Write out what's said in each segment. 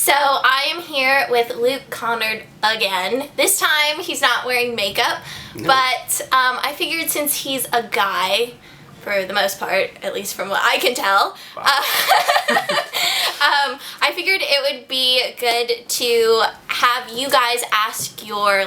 So I am here with Luke Connard again. This time he's not wearing makeup, but I figured since he's a guy, for the most part, at least from what I can tell, I figured it would be good to have you guys ask your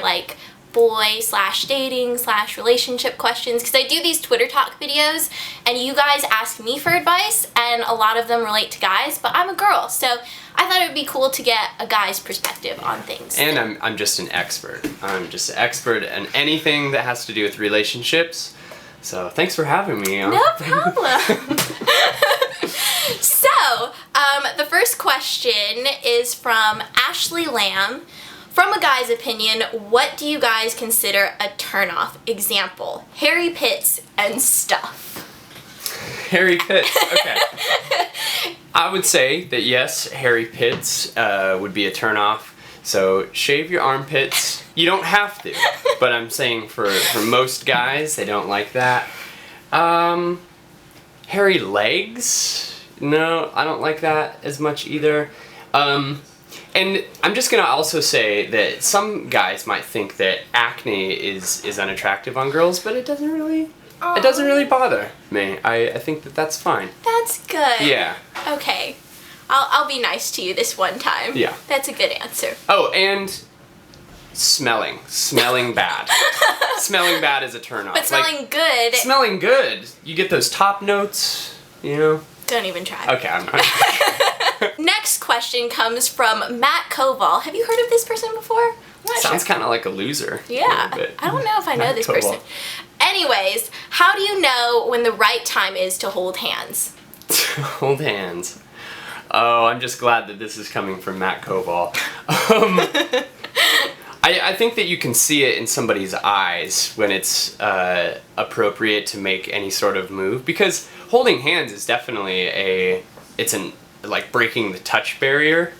boy/dating/relationship questions, because I do these Twitter talk videos and you guys ask me for advice and a lot of them relate to guys, but I'm a girl, so I thought it would be cool to get a guy's perspective on things. And I'm just an expert. I'm just an expert in anything that has to do with relationships. So thanks for having me. No problem. So, the first question is from Ashley Lamb. From a guy's opinion, what do you guys consider a turnoff? Example, hairy pits and stuff. Hairy pits, okay. I would say that yes, hairy pits would be a turnoff. So shave your armpits. You don't have to, but I'm saying for most guys, they don't like that. Hairy legs? No, I don't like that as much either. And I'm just gonna also say that some guys might think that acne is unattractive on girls, but it doesn't really bother me. I think that that's fine. That's good. Yeah. Okay. I'll be nice to you this one time. Yeah. That's a good answer. Oh, and smelling bad. Smelling bad is a turn off. But smelling good. Smelling good. You get those top notes, you know? Don't even try. Okay, I'm not. Next question comes from Matt Koval. Have you heard of this person before? Sounds kind of like a loser. Yeah. I don't know if I know this person. Anyways, how do you know when the right time is to hold hands? Hold hands. Oh, I'm just glad that this is coming from Matt Koval. I think that you can see it in somebody's eyes when it's appropriate to make any sort of move, because holding hands is definitely like breaking the touch barrier.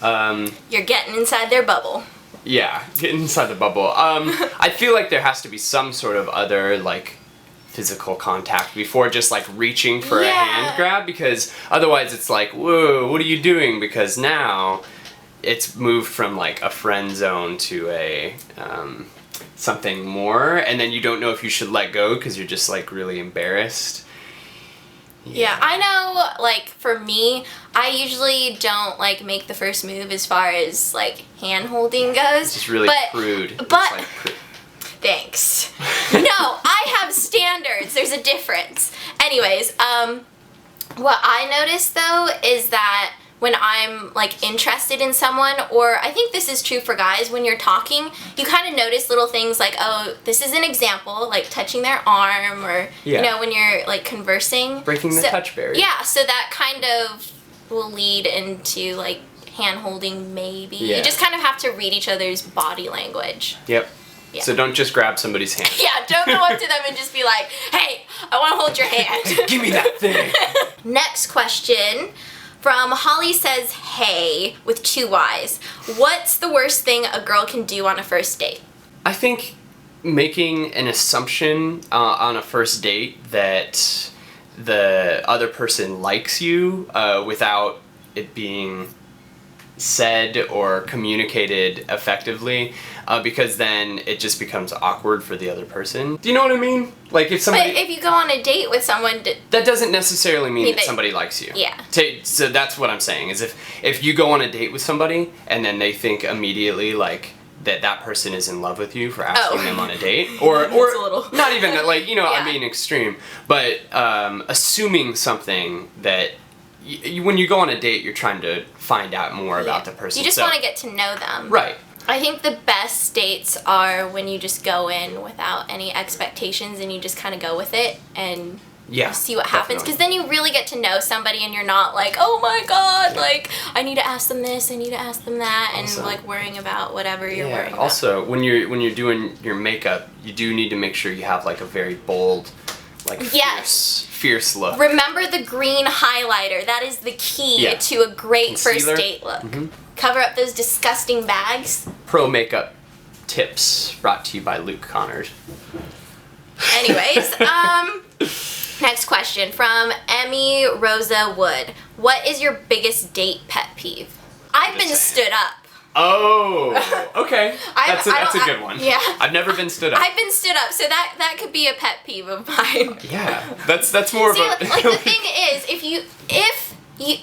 You're getting inside their bubble. Yeah, getting inside the bubble. I feel like there has to be some sort of other like physical contact before just like reaching for a hand grab, because otherwise it's like, whoa, what are you doing? Because now it's moved from like a friend zone to a something more, and then you don't know if you should let go because you're just like really embarrassed. Yeah, I know, like, for me, I usually don't, like, make the first move as far as, like, hand-holding goes. It's just really prude. But, like thanks. No, I have standards. There's a difference. Anyways, what I noticed, though, is that when I'm, like, interested in someone, or I think this is true for guys, when you're talking, you kind of notice little things like, oh, this is an example, like touching their arm, or, you know, when you're, like, conversing. Breaking the touch barrier. Yeah, so that kind of will lead into, like, hand-holding, maybe. Yeah. You just kind of have to read each other's body language. Yep. Yeah. So don't just grab somebody's hand. Yeah, don't go up to them and just be like, hey, I want to hold your hand. Hey, give me that thing. Next question. From Holly says, hey, with 2 Y's. What's the worst thing a girl can do on a first date? I think making an assumption on a first date that the other person likes you without it being said or communicated effectively, because then it just becomes awkward for the other person. Do you know what I mean? Like if somebody... But if you go on a date with someone... That doesn't necessarily mean that somebody likes you. Yeah. So that's what I'm saying, is if you go on a date with somebody and then they think immediately like that person is in love with you for asking them on a date, or not even like, you know, I'm being extreme, but assuming something that when you go on a date, you're trying to find out more about the person. You just want to get to know them. Right. I think the best dates are when you just go in without any expectations and you just kind of go with it and see what happens. Because then you really get to know somebody and you're not like, oh my god, like, I need to ask them this, I need to ask them that, and like worrying about whatever you're worrying about. Also, when you're doing your makeup, you do need to make sure you have like a very bold, like fierce look. Remember the green highlighter. That is the key to a great first date look. Mm-hmm. Cover up those disgusting bags. Pro makeup tips brought to you by Luke Connard. Anyways, next question from Emmy Rosa Wood. What is your biggest date pet peeve? I've been stood up. Oh, okay. That's a good one. Yeah. I've never been stood up. I've been stood up, so that could be a pet peeve of mine. Yeah, that's more See, of a... like the thing is, if you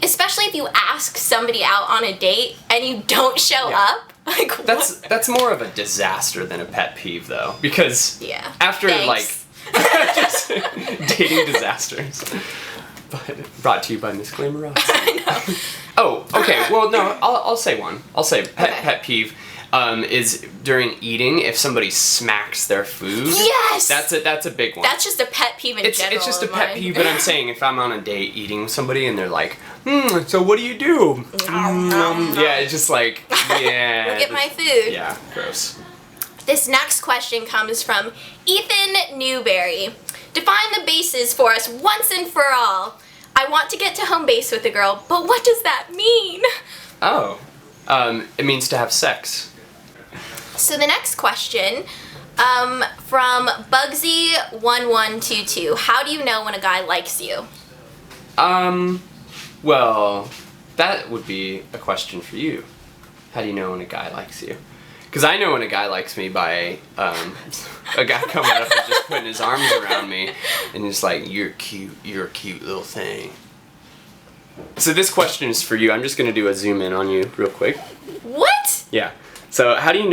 especially if you ask somebody out on a date and you don't show up, like that's more of a disaster than a pet peeve though, because after Thanks. like just dating disasters. But brought to you by Miss Glamour. I know. Oh, okay. Well, no, I'll say one. I'll say pet peeve is during eating if somebody smacks their food. Yes. That's a big one. That's just a pet peeve in general. It's just a pet peeve, but I'm saying if I'm on a date eating with somebody and they're like, so what do you do? Yeah, it's just like, yeah. Look at my food. Yeah, gross. This next question comes from Ethan Newberry. Define the bases for us once and for all. I want to get to home base with a girl, but what does that mean? Oh, it means to have sex. So the next question, from Bugsy1122. How do you know when a guy likes you? Well, that would be a question for you. How do you know when a guy likes you? Because I know when a guy likes me by a guy coming up and just putting his arms around me and just like, you're cute little thing. So this question is for you. I'm just going to do a zoom in on you real quick. What? Yeah. So how do you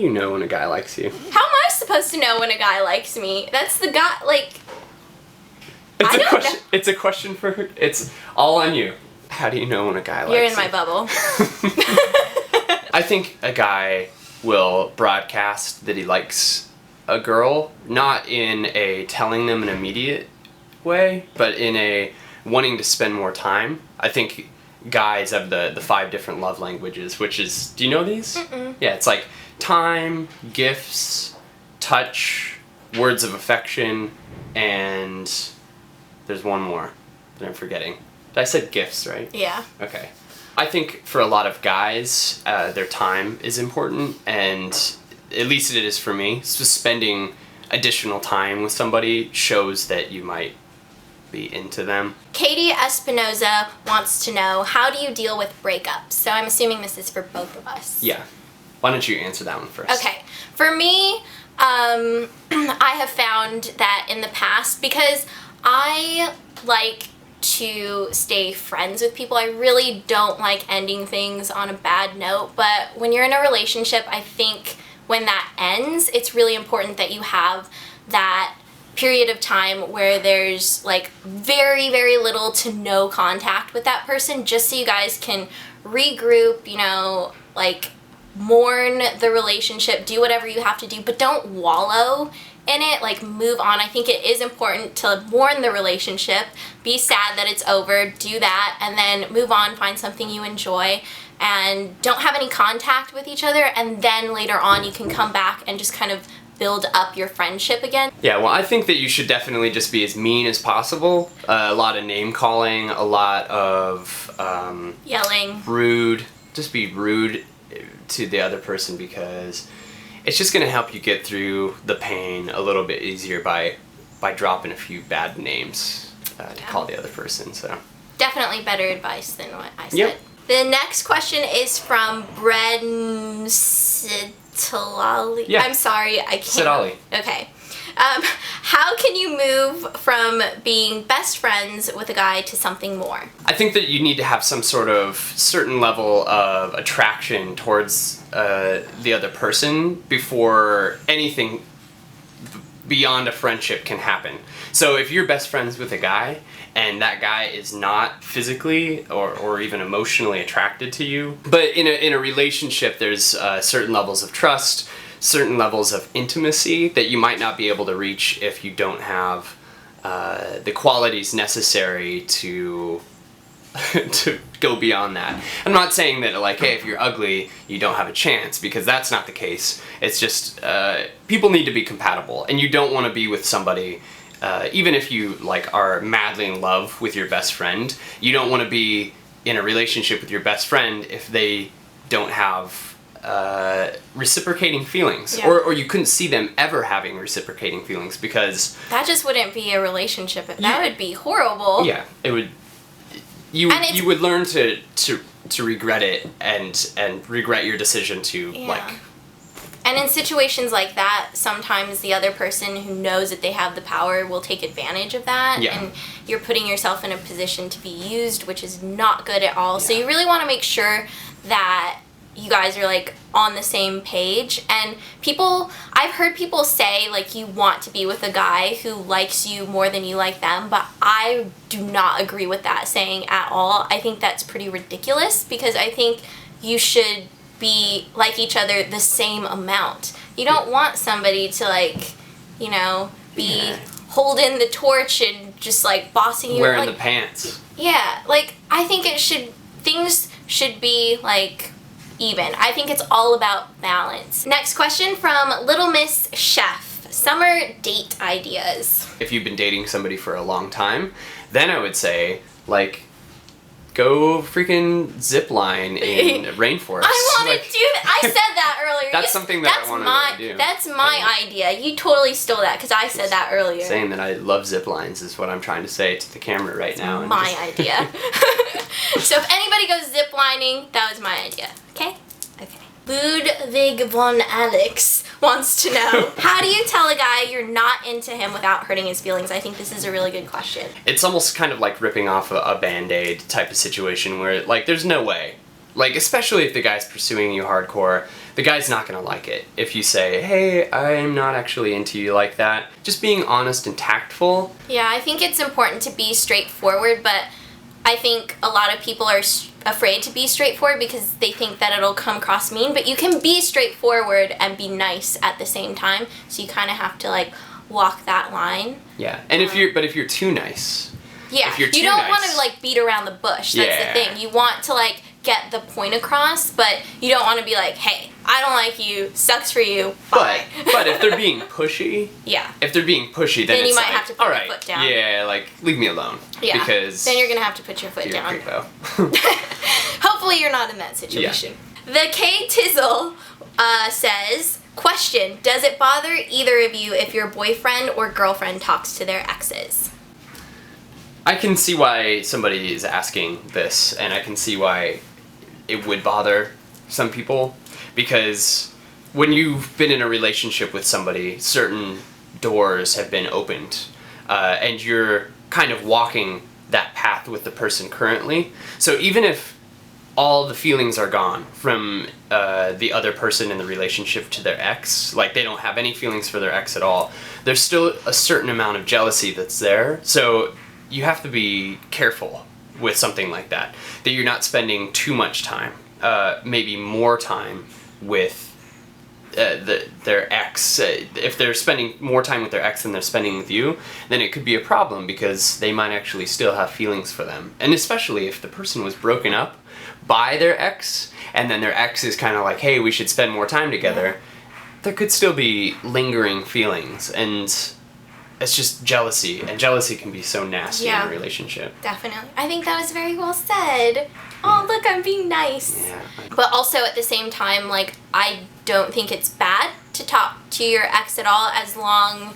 know when a guy likes you? How am I supposed to know when a guy likes me? That's the guy, like... It's a question for... It's all on you. How do you know when a guy likes you? You're in my bubble. I think a guy will broadcast that he likes a girl, not in a telling them an immediate way, but in a wanting to spend more time. I think guys have the 5 different love languages, which is, do you know these? Mm-mm. Yeah, it's like time, gifts, touch, words of affection, and there's one more that I'm forgetting. I said gifts, right? Yeah. Okay. I think for a lot of guys, their time is important, and at least it is for me. So spending additional time with somebody shows that you might be into them. Katie Espinoza wants to know, how do you deal with breakups? So I'm assuming this is for both of us. Yeah. Why don't you answer that one first? Okay. For me, I have found that in the past, because I like to stay friends with people. I really don't like ending things on a bad note, but when you're in a relationship, I think when that ends, it's really important that you have that period of time where there's like very, very little to no contact with that person, just so you guys can regroup, you know, like mourn the relationship, do whatever you have to do, but don't wallow in it, like move on. I think it is important to mourn the relationship, be sad that it's over, do that, and then move on, find something you enjoy, and don't have any contact with each other, and then later on you can come back and just kind of build up your friendship again. Yeah, well, I think that you should definitely just be as mean as possible. A lot of name calling, a lot of Yelling. Rude. Just be rude to the other person, because it's just going to help you get through the pain a little bit easier by dropping a few bad names to call the other person. So Definitely better advice than what I said. Yep. The next question is from Bread Sitalali. Yeah. I'm sorry, I can't. Sidali. Okay. How can you move from being best friends with a guy to something more? I think that you need to have some sort of certain level of attraction towards the other person before anything beyond a friendship can happen. So if you're best friends with a guy and that guy is not physically or even emotionally attracted to you, but in a relationship there's certain levels of trust, certain levels of intimacy that you might not be able to reach if you don't have the qualities necessary to go beyond that. I'm not saying that, like, hey, if you're ugly, you don't have a chance, because that's not the case. It's just people need to be compatible, and you don't want to be with somebody, even if you like are madly in love with your best friend, you don't want to be in a relationship with your best friend if they don't have reciprocating feelings, Yeah. or you couldn't see them ever having reciprocating feelings, because That just wouldn't be a relationship. That would be horrible. yeah, it would. You would learn to regret it and regret your decision to And in situations like that, sometimes the other person who knows that they have the power will take advantage of that. Yeah. And you're putting yourself in a position to be used, which is not good at all. Yeah. So you really want to make sure that you guys are, like, on the same page. And I've heard people say, like, you want to be with a guy who likes you more than you like them, but I do not agree with that saying at all. I think that's pretty ridiculous, because I think you should be like each other the same amount. You don't want somebody to, like, you know, be holding the torch and just, like, bossing you. Wearing like, the pants. Yeah, like, I think things should be, like, even. I think it's all about balance. Next question from Little Miss Chef. Summer date ideas. If you've been dating somebody for a long time, then I would say, like, go freaking zip line in rainforest. I want to do that. I said that earlier. That's something that I want to do. That's my idea. You totally stole that because I said that earlier. Saying that I love zip lines is what I'm trying to say to the camera right now. My idea. So if anybody goes zip lining, that was my idea. Okay? Okay. Ludwig von Alex wants to know, how do you tell a guy you're not into him without hurting his feelings? I think this is a really good question. It's almost kind of like ripping off a Band-Aid type of situation where, like, there's no way. Like, especially if the guy's pursuing you hardcore, the guy's not gonna like it. If you say, hey, I'm not actually into you like that. Just being honest and tactful. Yeah, I think it's important to be straightforward, but I think a lot of people are afraid to be straightforward because they think that it'll come across mean, but you can be straightforward and be nice at the same time, so you kind of have to, like, walk that line. Yeah, and if you're too nice. Yeah, if you're too you don't nice, want to, like, beat around the bush. That's the thing. You want to, like, get the point across, but you don't want to be like, hey, I don't like you, sucks for you, bye. But if they're being pushy, then then you it's might like, have to put your foot down. Yeah, like, leave me alone. Yeah, because then you're gonna have to put your foot down. Hopefully you're not in that situation. Yeah. The K Tizzle says, question, does it bother either of you if your boyfriend or girlfriend talks to their exes? I can see why somebody is asking this, and I can see why it would bother some people, because when you've been in a relationship with somebody, certain doors have been opened, and you're kind of walking that path with the person currently. So even if all the feelings are gone from the other person in the relationship to their ex, like they don't have any feelings for their ex at all, there's still a certain amount of jealousy that's there. So you have to be careful with something like that you're not spending too much time, maybe more time with their ex. If they're spending more time with their ex than they're spending with you, then it could be a problem because they might actually still have feelings for them. And especially if the person was broken up by their ex, and then their ex is kind of like, hey, we should spend more time together, there could still be lingering feelings, and it's just jealousy, and jealousy can be so nasty in a relationship. Definitely. I think that was very well said. Oh, look, I'm being nice. Yeah. But also at the same time, like, I don't think it's bad to talk to your ex at all, as long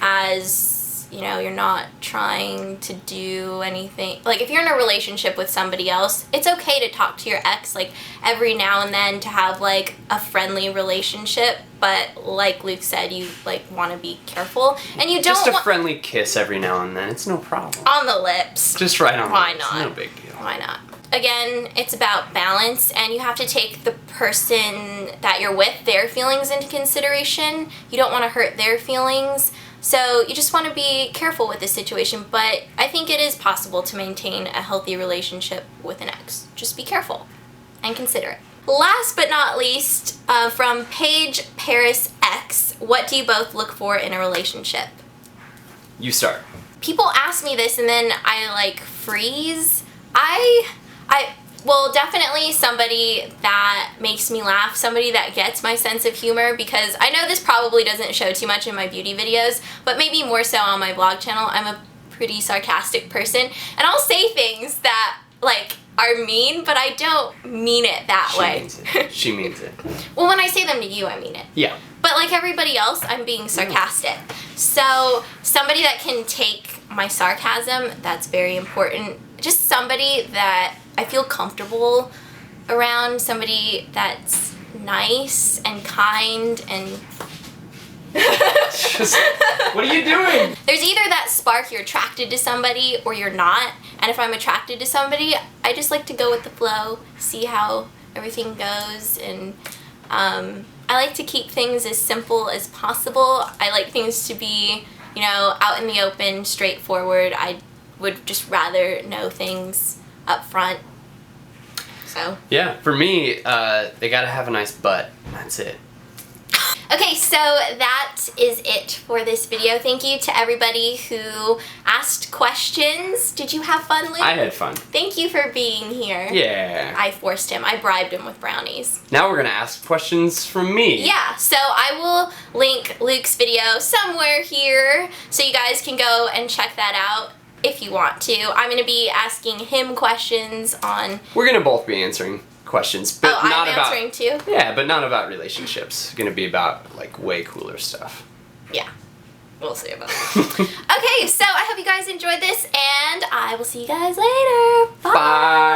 as, you know, you're not trying to do anything. Like, if you're in a relationship with somebody else, it's okay to talk to your ex, like, every now and then, to have, like, a friendly relationship. But like Luke said, you, like, want to be careful, and you don't just a friendly kiss every now and then. It's no problem. On the lips. Just right on. Why the not? It's no big deal. Why not? Again, it's about balance, and you have to take the person that you're with, their feelings into consideration. You don't want to hurt their feelings, so you just want to be careful with this situation. But I think it is possible to maintain a healthy relationship with an ex. Just be careful and consider it. Last but not least, from Paige Paris X, what do you both look for in a relationship? You start. People ask me this and then I, like, freeze. Well, definitely somebody that makes me laugh, somebody that gets my sense of humor, because I know this probably doesn't show too much in my beauty videos, but maybe more so on my vlog channel. I'm a pretty sarcastic person, and I'll say things that, like, are mean, but I don't mean it that way. Means it. She means it. Well, when I say them to you, I mean it. Yeah. But like everybody else, I'm being sarcastic. So somebody that can take my sarcasm, that's very important. Just somebody that I feel comfortable around somebody that's nice and kind and Just, what are you doing? there's either that spark, you're attracted to somebody, or you're not. And if I'm attracted to somebody, I just like to go with the flow, see how everything goes, and I like to keep things as simple as possible. I like things to be, you know, out in the open, straightforward. I would just rather know things up front. So. Yeah, for me, they gotta have a nice butt. That's it. Okay, so that is it for this video. Thank you to everybody who asked questions. Did you have fun, Luke? I had fun. Thank you for being here. Yeah. I forced him. I bribed him with brownies. Now we're gonna ask questions from me. Yeah, so I will link Luke's video somewhere here so you guys can go and check that out if you want to. I'm going to be asking him questions on... We're gonna both be answering questions, but not I'm about... answering too? Yeah, but not about relationships. It's gonna be about, like, way cooler stuff. Yeah. We'll see about that. Okay, so I hope you guys enjoyed this, and I will see you guys later. Bye! Bye!